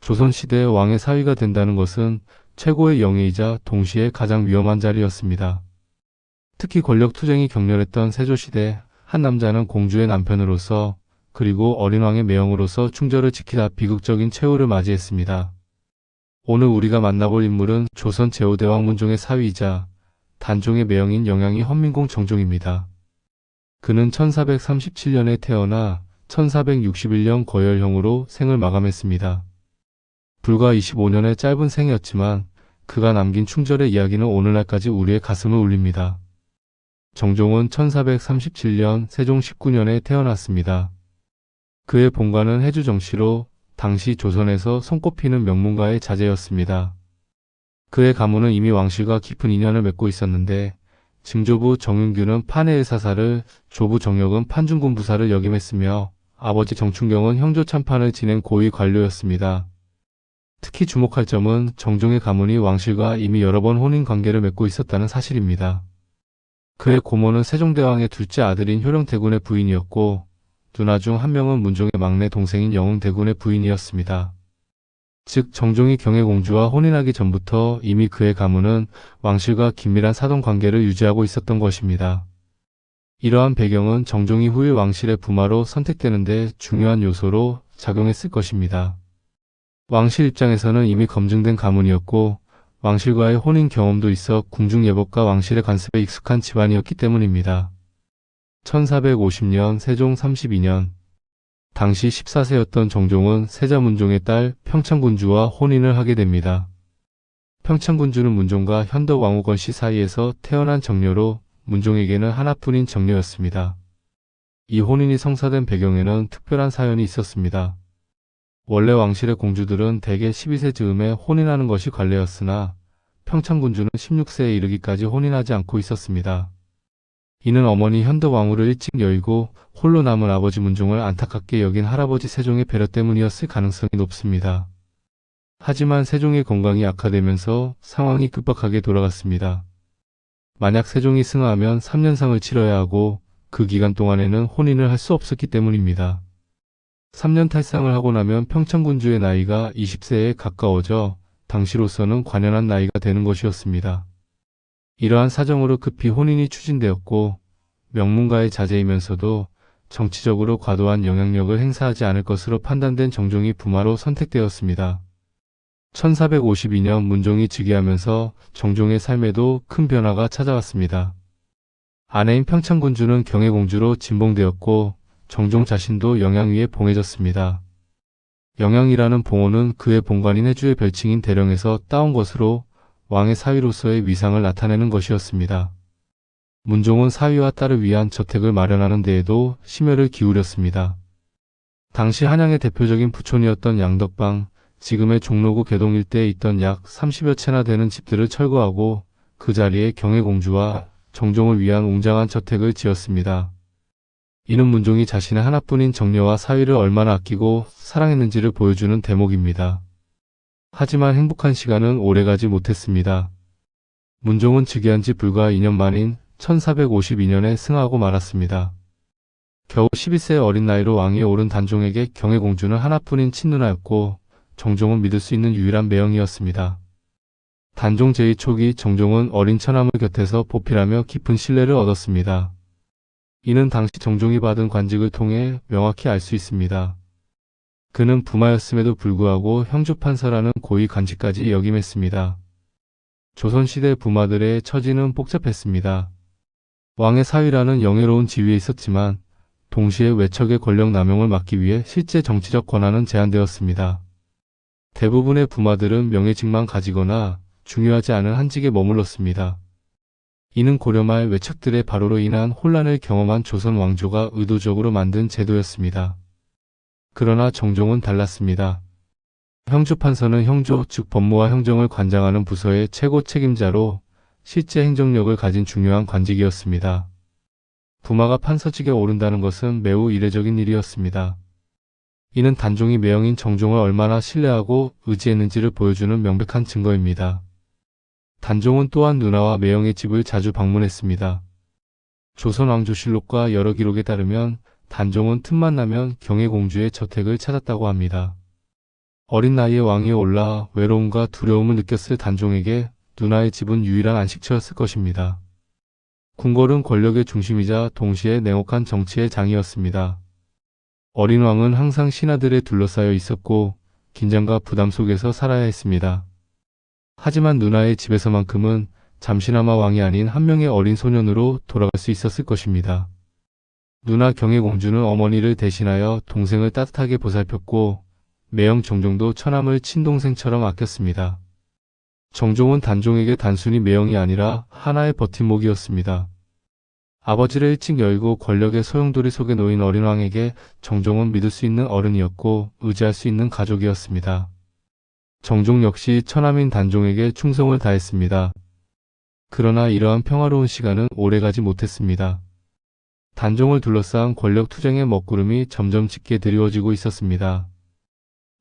조선시대의 왕의 사위가 된다는 것은 최고의 영예이자 동시에 가장 위험한 자리였습니다. 특히 권력 투쟁이 격렬했던 세조시대, 한 남자는 공주의 남편으로서 그리고 어린 왕의 매형으로서 충절을 지키다 비극적인 최후를 맞이했습니다. 오늘 우리가 만나볼 인물은 조선 제5대왕 문종의 사위이자 단종의 매형인 영양이 헌민공 정종입니다. 그는 1437년에 태어나 1461년 거열형으로 생을 마감했습니다. 불과 25년의 짧은 생이었지만 그가 남긴 충절의 이야기는 오늘날까지 우리의 가슴을 울립니다. 정종은 1437년 세종 19년에 태어났습니다. 그의 본관은 해주정씨로 당시 조선에서 손꼽히는 명문가의 자제였습니다. 그의 가문은 이미 왕실과 깊은 인연을 맺고 있었는데 증조부 정윤규는 판해의 사사를, 조부 정역은 판중군 부사를 역임했으며 아버지 정춘경은 형조 참판을 지낸 고위 관료였습니다. 특히 주목할 점은 정종의 가문이 왕실과 이미 여러 번 혼인 관계를 맺고 있었다는 사실입니다. 그의 고모는 세종대왕의 둘째 아들인 효령대군의 부인이었고 누나 중 한 명은 문종의 막내 동생인 영흥대군의 부인이었습니다. 즉 정종이 경혜공주와 혼인하기 전부터 이미 그의 가문은 왕실과 긴밀한 사돈관계를 유지하고 있었던 것입니다. 이러한 배경은 정종이 후일 왕실의 부마로 선택되는 데 중요한 요소로 작용했을 것입니다. 왕실 입장에서는 이미 검증된 가문이었고 왕실과의 혼인 경험도 있어 궁중예법과 왕실의 관습에 익숙한 집안이었기 때문입니다. 1450년 세종 32년 당시 14세였던 정종은 세자 문종의 딸 평창군주와 혼인을 하게 됩니다. 평창군주는 문종과 현덕 왕후건씨 사이에서 태어난 정녀로 문종에게는 하나뿐인 정녀였습니다. 이 혼인이 성사된 배경에는 특별한 사연이 있었습니다. 원래 왕실의 공주들은 대개 12세 즈음에 혼인하는 것이 관례였으나 평창군주는 16세에 이르기까지 혼인하지 않고 있었습니다. 이는 어머니 현덕 왕후를 일찍 여의고 홀로 남은 아버지 문종을 안타깝게 여긴 할아버지 세종의 배려 때문이었을 가능성이 높습니다. 하지만 세종의 건강이 악화되면서 상황이 급박하게 돌아갔습니다. 만약 세종이 승하하면 3년상을 치러야 하고 그 기간 동안에는 혼인을 할 수 없었기 때문입니다. 3년 탈상을 하고 나면 평창군주의 나이가 20세에 가까워져 당시로서는 관연한 나이가 되는 것이었습니다. 이러한 사정으로 급히 혼인이 추진되었고 명문가의 자제이면서도 정치적으로 과도한 영향력을 행사하지 않을 것으로 판단된 정종이 부마로 선택되었습니다. 1452년 문종이 즉위하면서 정종의 삶에도 큰 변화가 찾아왔습니다. 아내인 평창군주는 경혜공주로 진봉되었고 정종 자신도 영양위에 봉해졌습니다. 영양이라는 봉호는 그의 본관인 해주의 별칭인 대령에서 따온 것으로 왕의 사위로서의 위상을 나타내는 것이었습니다. 문종은 사위와 딸을 위한 저택을 마련하는 데에도 심혈을 기울였습니다. 당시 한양의 대표적인 부촌이었던 양덕방, 지금의 종로구 개동 일대에 있던 약 30여 채나 되는 집들을 철거하고 그 자리에 경혜공주와 정종을 위한 웅장한 저택을 지었습니다. 이는 문종이 자신의 하나뿐인 정녀와 사위를 얼마나 아끼고 사랑했는지를 보여주는 대목입니다. 하지만 행복한 시간은 오래가지 못했습니다. 문종은 즉위한 지 불과 2년 만인 1452년에 승하고 말았습니다. 겨우 12세의 어린 나이로 왕위에 오른 단종에게 경혜공주는 하나뿐인 친누나였고 정종은 믿을 수 있는 유일한 매형이었습니다. 단종 제2 초기 정종은 어린 처남을 곁에서 보필하며 깊은 신뢰를 얻었습니다. 이는 당시 정종이 받은 관직을 통해 명확히 알 수 있습니다. 그는 부마였음에도 불구하고 형주판서라는 고위 관직까지 역임했습니다. 조선시대 부마들의 처지는 복잡했습니다. 왕의 사위라는 영예로운 지위에 있었지만 동시에 외척의 권력 남용을 막기 위해 실제 정치적 권한은 제한되었습니다. 대부분의 부마들은 명예직만 가지거나 중요하지 않은 한직에 머물렀습니다. 이는 고려 말 외척들의 발호로 인한 혼란을 경험한 조선 왕조가 의도적으로 만든 제도였습니다. 그러나 정종은 달랐습니다. 형주판서는 형조, 즉 법무와 형정을 관장하는 부서의 최고 책임자로 실제 행정력을 가진 중요한 관직이었습니다. 부마가 판서직에 오른다는 것은 매우 이례적인 일이었습니다. 이는 단종이 매형인 정종을 얼마나 신뢰하고 의지했는지를 보여주는 명백한 증거입니다. 단종은 또한 누나와 매형의 집을 자주 방문했습니다. 조선왕조실록과 여러 기록에 따르면 단종은 틈만 나면 경혜공주의 저택을 찾았다고 합니다. 어린 나이에 왕위에 올라 외로움과 두려움을 느꼈을 단종에게 누나의 집은 유일한 안식처였을 것입니다. 궁궐은 권력의 중심이자 동시에 냉혹한 정치의 장이었습니다. 어린 왕은 항상 신하들에 둘러싸여 있었고 긴장과 부담 속에서 살아야 했습니다. 하지만 누나의 집에서만큼은 잠시나마 왕이 아닌 한 명의 어린 소년으로 돌아갈 수 있었을 것입니다. 누나 경혜공주는 어머니를 대신하여 동생을 따뜻하게 보살폈고 매형 정종도 처남을 친동생처럼 아꼈습니다. 정종은 단종에게 단순히 매형이 아니라 하나의 버팀목이었습니다. 아버지를 일찍 열고 권력의 소용돌이 속에 놓인 어린 왕에게 정종은 믿을 수 있는 어른이었고 의지할 수 있는 가족이었습니다. 정종 역시 처남인 단종에게 충성을 다했습니다. 그러나 이러한 평화로운 시간은 오래가지 못했습니다. 단종을 둘러싼 권력 투쟁의 먹구름이 점점 짙게 드리워지고 있었습니다.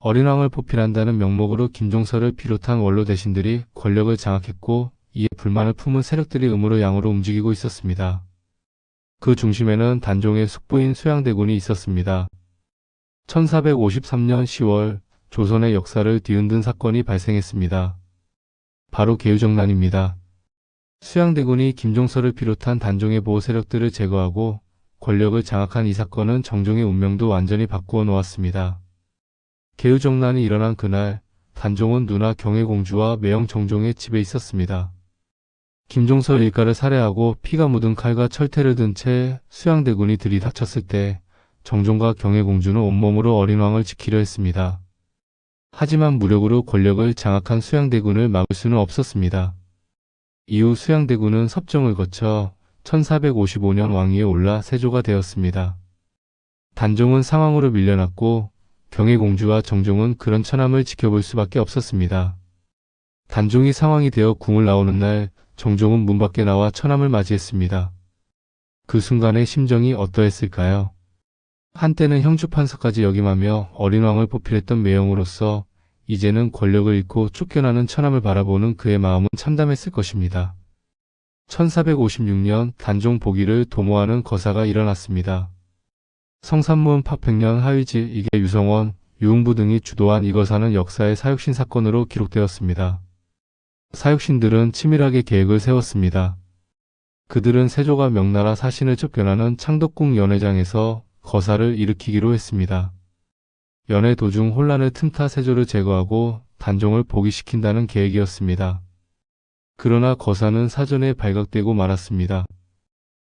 어린 왕을 포필한다는 명목으로 김종서를 비롯한 원로 대신들이 권력을 장악했고 이에 불만을 품은 세력들이 음으로 양으로 움직이고 있었습니다. 그 중심에는 단종의 숙부인 수양대군이 있었습니다. 1453년 10월 조선의 역사를 뒤흔든 사건이 발생했습니다. 바로 계유정난입니다. 수양대군이 김종서를 비롯한 단종의 보호 세력들을 제거하고 권력을 장악한 이 사건은 정종의 운명도 완전히 바꾸어 놓았습니다. 계유정난이 일어난 그날 단종은 누나 경혜공주와 매형 정종의 집에 있었습니다. 김종서 일가를 살해하고 피가 묻은 칼과 철퇴를 든 채 수양대군이 들이닥쳤을 때 정종과 경혜공주는 온몸으로 어린 왕을 지키려 했습니다. 하지만 무력으로 권력을 장악한 수양대군을 막을 수는 없었습니다. 이후 수양대군은 섭정을 거쳐 1455년 왕위에 올라 세조가 되었습니다. 단종은 상황으로 밀려났고 경혜공주와 정종은 그런 처남을 지켜볼 수밖에 없었습니다. 단종이 상황이 되어 궁을 나오는 날 정종은 문 밖에 나와 처남을 맞이했습니다. 그 순간의 심정이 어떠했을까요? 한때는 형주판서까지 역임하며 어린 왕을 포필했던 매형으로서 이제는 권력을 잃고 쫓겨나는 처남을 바라보는 그의 마음은 참담했을 것입니다. 1456년 단종 복위를 도모하는 거사가 일어났습니다. 성산문 파평년 하위지 이계 유성원, 유흥부 등이 주도한 이 거사는 역사의 사육신 사건으로 기록되었습니다. 사육신들은 치밀하게 계획을 세웠습니다. 그들은 세조가 명나라 사신을 쫓겨나는 창덕궁 연회장에서 거사를 일으키기로 했습니다. 연회 도중 혼란을 틈타 세조를 제거하고 단종을 복위시킨다는 계획이었습니다. 그러나 거사는 사전에 발각되고 말았습니다.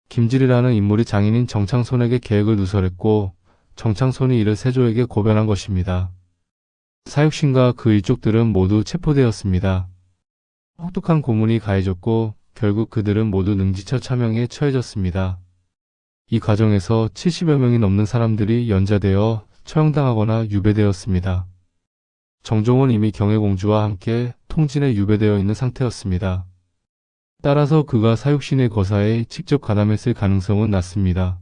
김질이라는 인물이 장인인 정창손에게 계획을 누설했고 정창손이 이를 세조에게 고변한 것입니다. 사육신과 그 일족들은 모두 체포되었습니다. 혹독한 고문이 가해졌고 결국 그들은 모두 능지처 차명에 처해졌습니다. 이 과정에서 70여 명이 넘는 사람들이 연좌되어 처형당하거나 유배되었습니다. 정종은 이미 경혜공주와 함께 통진에 유배되어 있는 상태였습니다. 따라서 그가 사육신의 거사에 직접 가담했을 가능성은 낮습니다.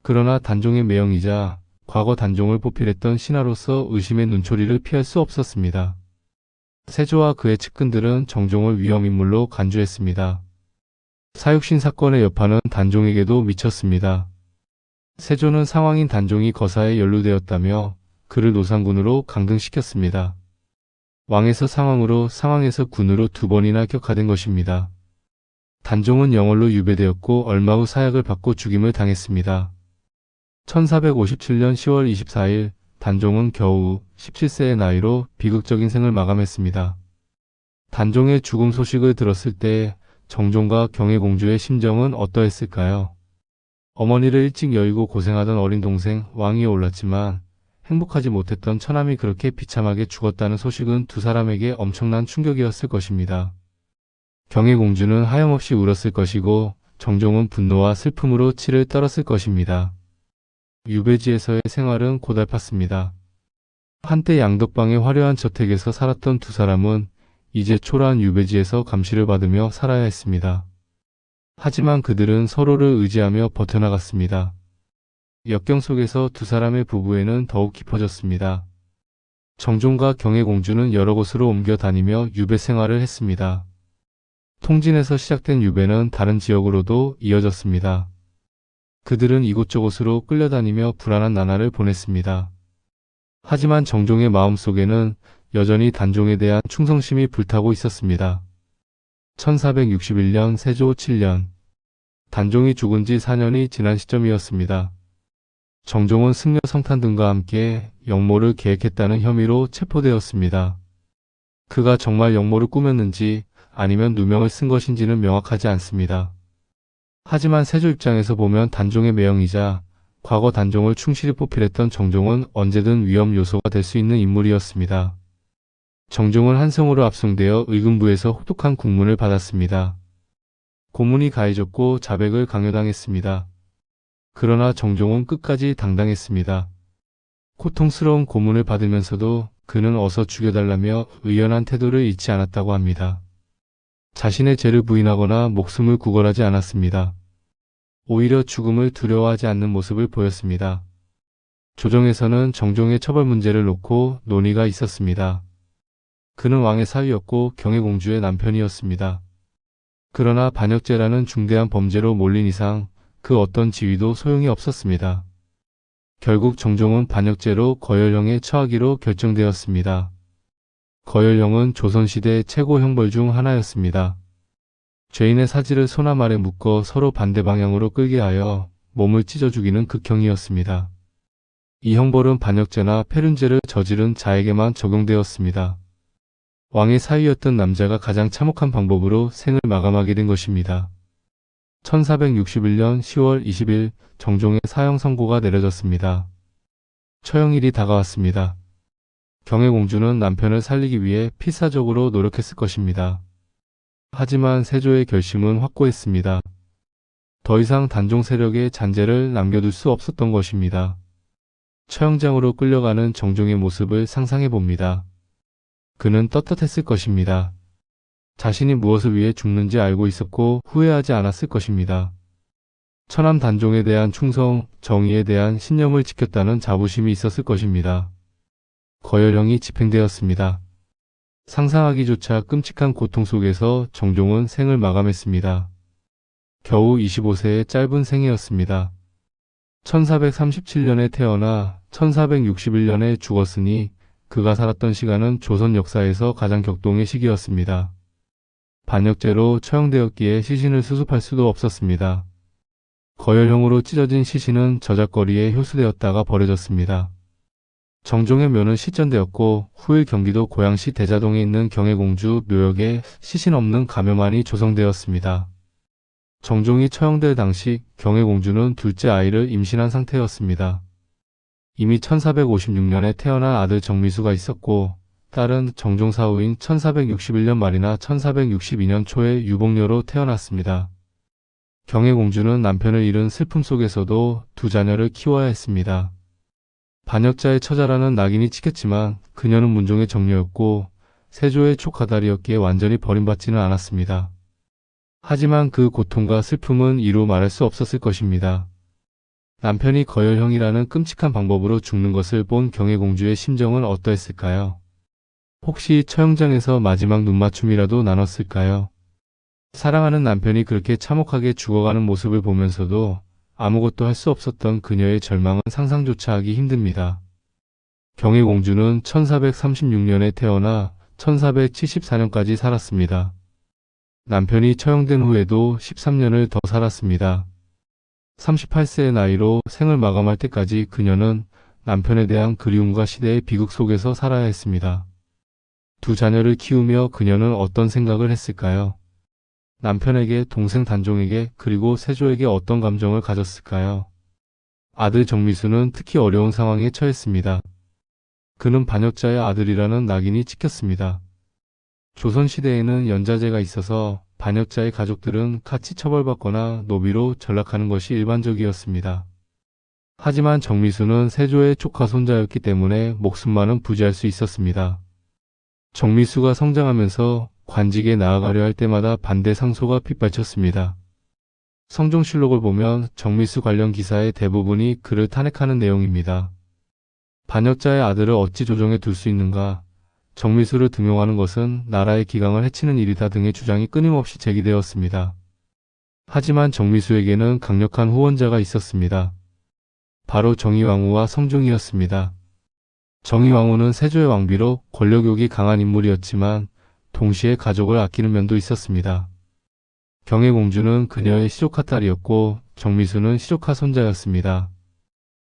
그러나 단종의 매형이자 과거 단종을 포필했던 신하로서 의심의 눈초리를 피할 수 없었습니다. 세조와 그의 측근들은 정종을 위험인물로 간주했습니다. 사육신 사건의 여파는 단종에게도 미쳤습니다. 세조는 상왕인 단종이 거사에 연루되었다며 그를 노상군으로 강등시켰습니다. 왕에서 상왕으로 상왕에서 군으로 두 번이나 격하된 것입니다. 단종은 영월로 유배되었고 얼마 후 사약을 받고 죽임을 당했습니다. 1457년 10월 24일 단종은 겨우 17세의 나이로 비극적인 생을 마감했습니다. 단종의 죽음 소식을 들었을 때 정종과 경혜공주의 심정은 어떠했을까요? 어머니를 일찍 여의고 고생하던 어린 동생 왕위에 올랐지만 행복하지 못했던 처남이 그렇게 비참하게 죽었다는 소식은 두 사람에게 엄청난 충격이었을 것입니다. 경혜공주는 하염없이 울었을 것이고 정종은 분노와 슬픔으로 치를 떨었을 것입니다. 유배지에서의 생활은 고달팠습니다. 한때 양덕방의 화려한 저택에서 살았던 두 사람은 이제 초라한 유배지에서 감시를 받으며 살아야 했습니다. 하지만 그들은 서로를 의지하며 버텨나갔습니다. 역경 속에서 두 사람의 부부애는 더욱 깊어졌습니다. 정종과 경혜공주는 여러 곳으로 옮겨 다니며 유배 생활을 했습니다. 통진에서 시작된 유배는 다른 지역으로도 이어졌습니다. 그들은 이곳저곳으로 끌려다니며 불안한 나날을 보냈습니다. 하지만 정종의 마음속에는 여전히 단종에 대한 충성심이 불타고 있었습니다. 1461년 세조 7년, 단종이 죽은 지 4년이 지난 시점이었습니다. 정종은 승려 성탄 등과 함께 역모를 계획했다는 혐의로 체포되었습니다. 그가 정말 역모를 꾸몄는지 아니면 누명을 쓴 것인지는 명확하지 않습니다. 하지만 세조 입장에서 보면 단종의 매형이자 과거 단종을 충실히 포필했던 정종은 언제든 위험 요소가 될 수 있는 인물이었습니다. 정종은 한성으로 압송되어 의금부에서 혹독한 국문을 받았습니다. 고문이 가해졌고 자백을 강요당했습니다. 그러나 정종은 끝까지 당당했습니다. 고통스러운 고문을 받으면서도 그는 어서 죽여달라며 의연한 태도를 잃지 않았다고 합니다. 자신의 죄를 부인하거나 목숨을 구걸하지 않았습니다. 오히려 죽음을 두려워하지 않는 모습을 보였습니다. 조정에서는 정종의 처벌 문제를 놓고 논의가 있었습니다. 그는 왕의 사위였고 경혜공주의 남편이었습니다. 그러나 반역죄라는 중대한 범죄로 몰린 이상 그 어떤 지위도 소용이 없었습니다. 결국 정종은 반역죄로 거열형에 처하기로 결정되었습니다. 거열형은 조선시대 최고 형벌 중 하나였습니다. 죄인의 사지를 손암 아래 묶어 서로 반대 방향으로 끌게 하여 몸을 찢어 죽이는 극형이었습니다. 이 형벌은 반역죄나 패륜죄를 저지른 자에게만 적용되었습니다. 왕의 사위였던 남자가 가장 참혹한 방법으로 생을 마감하게 된 것입니다. 1461년 10월 20일 정종의 사형 선고가 내려졌습니다. 처형일이 다가왔습니다. 경혜공주는 남편을 살리기 위해 필사적으로 노력했을 것입니다. 하지만 세조의 결심은 확고했습니다. 더 이상 단종 세력의 잔재를 남겨둘 수 없었던 것입니다. 처형장으로 끌려가는 정종의 모습을 상상해봅니다. 그는 떳떳했을 것입니다. 자신이 무엇을 위해 죽는지 알고 있었고 후회하지 않았을 것입니다. 천암 단종에 대한 충성, 정의에 대한 신념을 지켰다는 자부심이 있었을 것입니다. 거열형이 집행되었습니다. 상상하기조차 끔찍한 고통 속에서 정종은 생을 마감했습니다. 겨우 25세의 짧은 생이었습니다. 1437년에 태어나 1461년에 죽었으니 그가 살았던 시간은 조선 역사에서 가장 격동의 시기였습니다. 반역죄로 처형되었기에 시신을 수습할 수도 없었습니다. 거열형으로 찢어진 시신은 저작거리에 효수되었다가 버려졌습니다. 정종의 묘는 시전되었고 후일 경기도 고양시 대자동에 있는 경혜공주 묘역에 시신 없는 가묘만이 조성되었습니다. 정종이 처형될 당시 경혜공주는 둘째 아이를 임신한 상태였습니다. 이미 1456년에 태어난 아들 정미수가 있었고 딸은 정종 사후인 1461년 말이나 1462년 초에 유복녀로 태어났습니다. 경혜공주는 남편을 잃은 슬픔 속에서도 두 자녀를 키워야 했습니다. 반역자의 처자라는 낙인이 찍혔지만 그녀는 문종의 정녀였고 세조의 촉하다리였기에 완전히 버림받지는 않았습니다. 하지만 그 고통과 슬픔은 이루 말할 수 없었을 것입니다. 남편이 거열형이라는 끔찍한 방법으로 죽는 것을 본 경혜공주의 심정은 어떠했을까요? 혹시 처형장에서 마지막 눈맞춤이라도 나눴을까요? 사랑하는 남편이 그렇게 참혹하게 죽어가는 모습을 보면서도 아무것도 할 수 없었던 그녀의 절망은 상상조차 하기 힘듭니다. 경혜공주는 1436년에 태어나 1474년까지 살았습니다. 남편이 처형된 후에도 13년을 더 살았습니다. 38세의 나이로 생을 마감할 때까지 그녀는 남편에 대한 그리움과 시대의 비극 속에서 살아야 했습니다. 두 자녀를 키우며 그녀는 어떤 생각을 했을까요? 남편에게, 동생 단종에게, 그리고 세조에게 어떤 감정을 가졌을까요? 아들 정미수는 특히 어려운 상황에 처했습니다. 그는 반역자의 아들이라는 낙인이 찍혔습니다. 조선시대에는 연자제가 있어서 반역자의 가족들은 같이 처벌받거나 노비로 전락하는 것이 일반적이었습니다. 하지만 정미수는 세조의 조카 손자였기 때문에 목숨만은 부지할 수 있었습니다. 정미수가 성장하면서 관직에 나아가려 할 때마다 반대 상소가 빗발쳤습니다. 성종실록을 보면 정미수 관련 기사의 대부분이 그를 탄핵하는 내용입니다. 반역자의 아들을 어찌 조정해 둘 수 있는가? 정미수를 등용하는 것은 나라의 기강을 해치는 일이다 등의 주장이 끊임없이 제기되었습니다. 하지만 정미수에게는 강력한 후원자가 있었습니다. 바로 정의왕후와 성종이었습니다. 정의왕후는 세조의 왕비로 권력욕이 강한 인물이었지만 동시에 가족을 아끼는 면도 있었습니다. 경혜공주는 그녀의 시조카 딸이었고 정미수는 시조카 손자였습니다.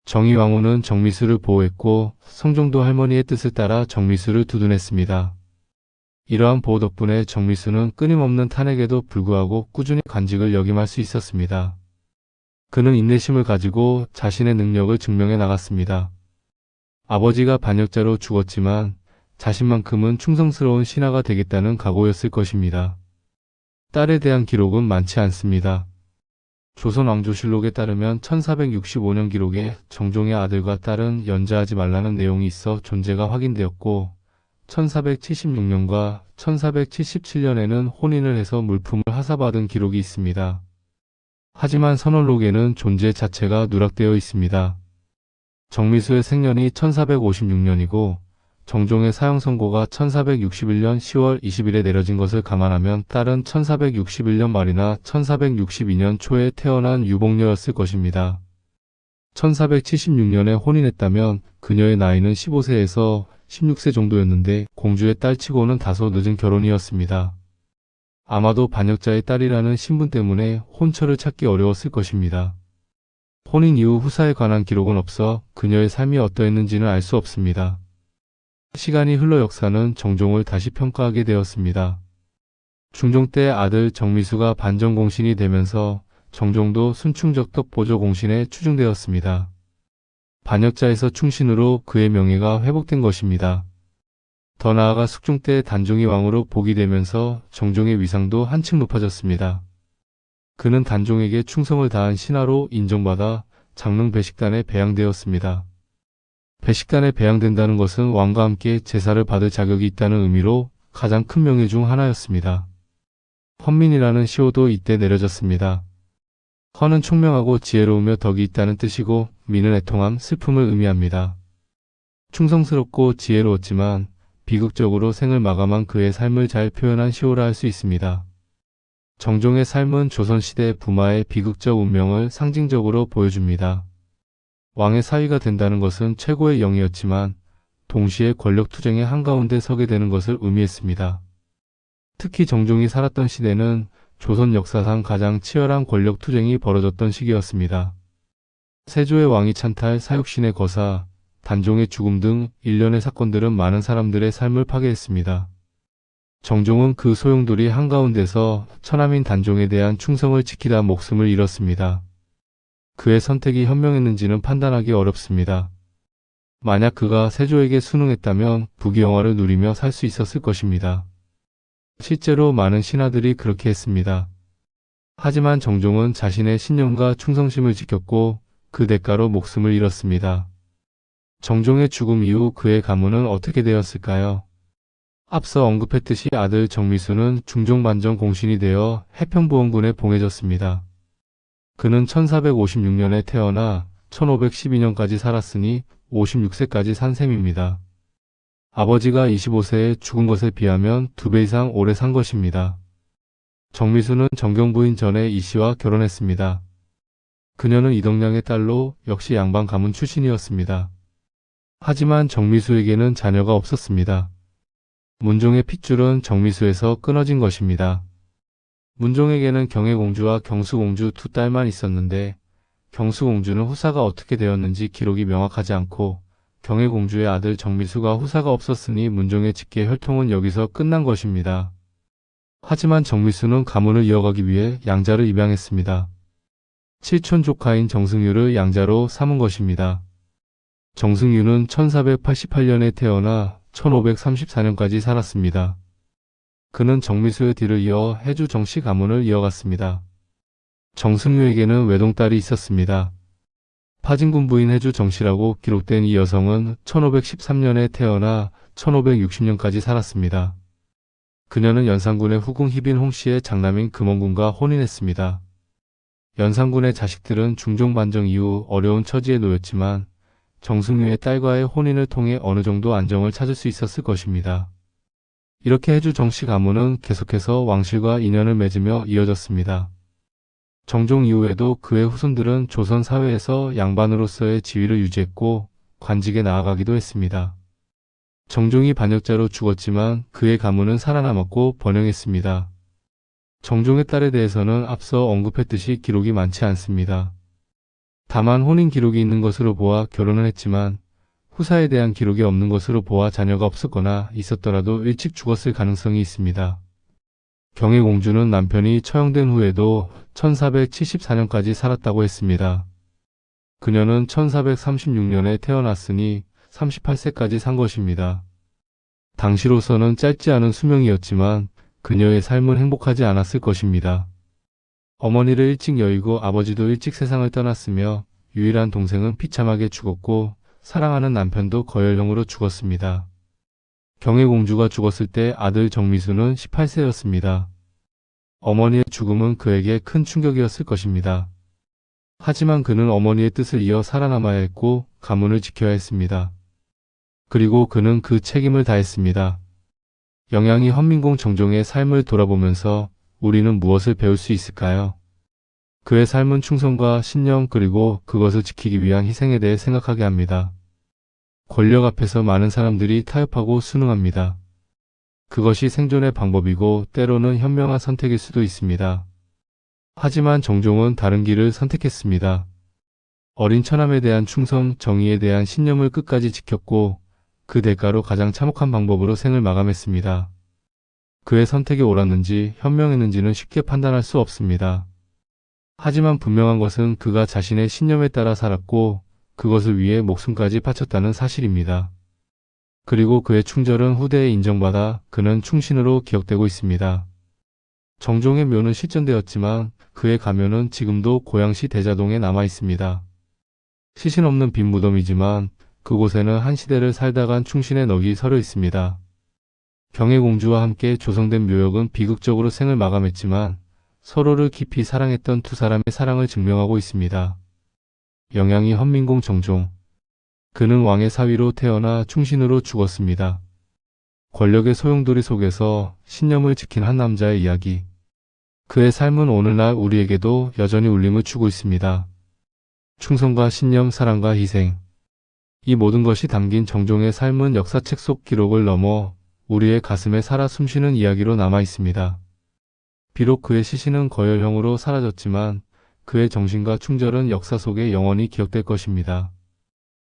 정의왕후는 정미수를 보호했고 성종도 할머니의 뜻을 따라 정미수를 두둔했습니다. 이러한 보호 덕분에 정미수는 끊임없는 탄핵에도 불구하고 꾸준히 관직을 역임할 수 있었습니다. 그는 인내심을 가지고 자신의 능력을 증명해 나갔습니다. 아버지가 반역자로 죽었지만 자신만큼은 충성스러운 신하가 되겠다는 각오였을 것입니다. 딸에 대한 기록은 많지 않습니다. 조선왕조실록에 따르면 1465년 기록에 정종의 아들과 딸은 연자하지 말라는 내용이 있어 존재가 확인되었고 1476년과 1477년에는 혼인을 해서 물품을 하사받은 기록이 있습니다. 하지만 선월록에는 존재 자체가 누락되어 있습니다. 정미수의 생년이 1456년이고 정종의 사형 선고가 1461년 10월 20일에 내려진 것을 감안하면 딸은 1461년 말이나 1462년 초에 태어난 유복녀였을 것입니다. 1476년에 혼인했다면 그녀의 나이는 15세에서 16세 정도였는데 공주의 딸치고는 다소 늦은 결혼이었습니다. 아마도 반역자의 딸이라는 신분 때문에 혼처를 찾기 어려웠을 것입니다. 혼인 이후 후사에 관한 기록은 없어 그녀의 삶이 어떠했는지는 알 수 없습니다. 시간이 흘러 역사는 정종을 다시 평가하게 되었습니다. 중종 때 아들 정미수가 반정공신이 되면서 정종도 순충적덕 보조공신에 추중되었습니다. 반역자에서 충신으로 그의 명예가 회복된 것입니다. 더 나아가 숙종 때 단종이 왕으로 복이 되면서 정종의 위상도 한층 높아졌습니다. 그는 단종에게 충성을 다한 신하로 인정받아 장릉 배식단에 배양되었습니다. 배식단에 배양된다는 것은 왕과 함께 제사를 받을 자격이 있다는 의미로 가장 큰 명예 중 하나였습니다. 헌민이라는 시호도 이때 내려졌습니다. 헌은 총명하고 지혜로우며 덕이 있다는 뜻이고 민은 애통함, 슬픔을 의미합니다. 충성스럽고 지혜로웠지만 비극적으로 생을 마감한 그의 삶을 잘 표현한 시호라 할 수 있습니다. 정종의 삶은 조선시대 부마의 비극적 운명을 상징적으로 보여줍니다. 왕의 사위가 된다는 것은 최고의 영예였지만 동시에 권력투쟁의 한가운데 서게 되는 것을 의미했습니다. 특히 정종이 살았던 시대는 조선 역사상 가장 치열한 권력투쟁이 벌어졌던 시기였습니다. 세조의 왕위 찬탈, 사육신의 거사, 단종의 죽음 등 일련의 사건들은 많은 사람들의 삶을 파괴했습니다. 정종은 그 소용돌이 한가운데서 처남인 단종에 대한 충성을 지키다 목숨을 잃었습니다. 그의 선택이 현명했는지는 판단하기 어렵습니다. 만약 그가 세조에게 순응했다면 부귀영화를 누리며 살 수 있었을 것입니다. 실제로 많은 신하들이 그렇게 했습니다. 하지만 정종은 자신의 신념과 충성심을 지켰고 그 대가로 목숨을 잃었습니다. 정종의 죽음 이후 그의 가문은 어떻게 되었을까요? 앞서 언급했듯이 아들 정미수는 중종반정 공신이 되어 해평부원군에 봉해졌습니다. 그는 1456년에 태어나 1512년까지 살았으니 56세까지 산 셈입니다. 아버지가 25세에 죽은 것에 비하면 2배 이상 오래 산 것입니다. 정미수는 정경부인 전에 이씨와 결혼했습니다. 그녀는 이덕량의 딸로 역시 양반 가문 출신이었습니다. 하지만 정미수에게는 자녀가 없었습니다. 문종의 핏줄은 정미수에서 끊어진 것입니다. 문종에게는 경혜공주와 경수공주 2딸만 있었는데 경수공주는 후사가 어떻게 되었는지 기록이 명확하지 않고 경혜공주의 아들 정미수가 후사가 없었으니 문종의 직계 혈통은 여기서 끝난 것입니다. 하지만 정미수는 가문을 이어가기 위해 양자를 입양했습니다. 칠촌 조카인 정승유를 양자로 삼은 것입니다. 정승유는 1488년에 태어나 1534년까지 살았습니다. 그는 정미수의 뒤를 이어 해주 정씨 가문을 이어갔습니다. 정승유에게는 외동딸이 있었습니다. 파진군 부인 해주 정씨라고 기록된 이 여성은 1513년에 태어나 1560년까지 살았습니다. 그녀는 연산군의 후궁 희빈 홍씨의 장남인 금원군과 혼인했습니다. 연산군의 자식들은 중종 반정 이후 어려운 처지에 놓였지만 정승유의 딸과의 혼인을 통해 어느 정도 안정을 찾을 수 있었을 것입니다. 이렇게 해주 정씨 가문은 계속해서 왕실과 인연을 맺으며 이어졌습니다. 정종 이후에도 그의 후손들은 조선 사회에서 양반으로서의 지위를 유지했고 관직에 나아가기도 했습니다. 정종이 반역자로 죽었지만 그의 가문은 살아남았고 번영했습니다. 정종의 딸에 대해서는 앞서 언급했듯이 기록이 많지 않습니다. 다만 혼인 기록이 있는 것으로 보아 결혼을 했지만 후사에 대한 기록이 없는 것으로 보아 자녀가 없었거나 있었더라도 일찍 죽었을 가능성이 있습니다. 경혜공주는 남편이 처형된 후에도 1474년까지 살았다고 했습니다. 그녀는 1436년에 태어났으니 38세까지 산 것입니다. 당시로서는 짧지 않은 수명이었지만 그녀의 삶은 행복하지 않았을 것입니다. 어머니를 일찍 여의고 아버지도 일찍 세상을 떠났으며 유일한 동생은 비참하게 죽었고 사랑하는 남편도 거열령으로 죽었습니다. 경혜공주가 죽었을 때 아들 정미수는 18세였습니다. 어머니의 죽음은 그에게 큰 충격이었을 것입니다. 하지만 그는 어머니의 뜻을 이어 살아남아야 했고 가문을 지켜야 했습니다. 그리고 그는 그 책임을 다했습니다. 영양이 헌민공 정종의 삶을 돌아보면서 우리는 무엇을 배울 수 있을까요? 그의 삶은 충성과 신념 그리고 그것을 지키기 위한 희생에 대해 생각하게 합니다. 권력 앞에서 많은 사람들이 타협하고 순응합니다. 그것이 생존의 방법이고 때로는 현명한 선택일 수도 있습니다. 하지만 정종은 다른 길을 선택했습니다. 어린 처남에 대한 충성, 정의에 대한 신념을 끝까지 지켰고 그 대가로 가장 참혹한 방법으로 생을 마감했습니다. 그의 선택이 옳았는지 현명했는지는 쉽게 판단할 수 없습니다. 하지만 분명한 것은 그가 자신의 신념에 따라 살았고 그것을 위해 목숨까지 바쳤다는 사실입니다. 그리고 그의 충절은 후대에 인정받아 그는 충신으로 기억되고 있습니다. 정종의 묘는 실전되었지만 그의 가면은 지금도 고양시 대자동에 남아 있습니다. 시신 없는 빈 무덤이지만 그곳에는 한 시대를 살다 간 충신의 넋이 서려 있습니다. 경혜공주와 함께 조성된 묘역은 비극적으로 생을 마감했지만 서로를 깊이 사랑했던 두 사람의 사랑을 증명하고 있습니다. 영양이 헌민공 정종. 그는 왕의 사위로 태어나 충신으로 죽었습니다. 권력의 소용돌이 속에서 신념을 지킨 한 남자의 이야기. 그의 삶은 오늘날 우리에게도 여전히 울림을 주고 있습니다. 충성과 신념, 사랑과 희생. 이 모든 것이 담긴 정종의 삶은 역사책 속 기록을 넘어 우리의 가슴에 살아 숨쉬는 이야기로 남아 있습니다. 비록 그의 시신은 거열형으로 사라졌지만 그의 정신과 충절은 역사 속에 영원히 기억될 것입니다.